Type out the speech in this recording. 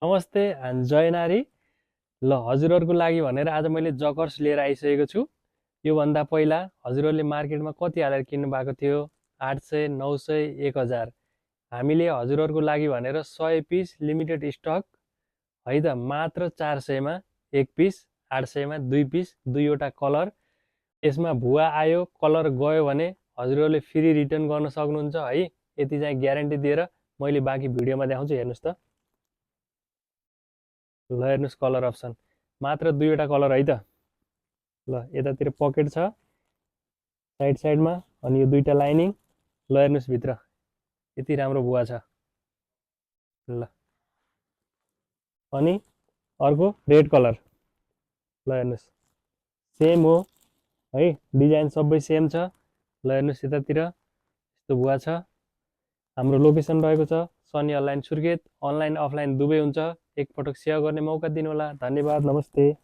नमस्ते एन्ड जय नारी। ल हजुरहरूको लागि भनेर आज मैले जकर्स लिएर आइसकेको छु। योभन्दा पहिला हजुरहरूले मार्केटमा कति हालेर किन्नु भएको थियो? 800, 900, 1000। हामीले हजुरहरूको लागि भनेर 100 पिस लिमिटेड स्टक है त मात्र 400 मा एक पिस, 800 मा दुई पिस, दुईवटा कलर। यसमा भुवा आयो, कलर गयो भने हजुरहरूले फ्री रिटर्न गर्न सक्नुहुन्छ है। यति चाहिँ ग्यारेन्टी दिएर मैले बाँकी भिडियोमा देखाउँछु, हेर्नुहोस् त। ल हेर्नुहोस् कलर अप्सन, मात्र दुईवटा कलर है त। ल यतातिर पकेट छ साइड साइडमा, अनि यो दुईटा लाइनिङ। ल हेर्नुहोस् भित्र यति राम्रो भुवा छ। ल अनि अर्को रेड कलर। ल हेर्नुहोस् सेम हो है, डिजाइन सबै सेम छ। ल हेर्नुहोस् यतातिर यस्तो भुवा छ। हाम्रो लोकेसन रहेको छ Sunny online Surkhet. Online offline दुवै हुन्छ। एकपटक सेवा गर्ने मौका दिनुहोला। धन्यवाद, नमस्ते।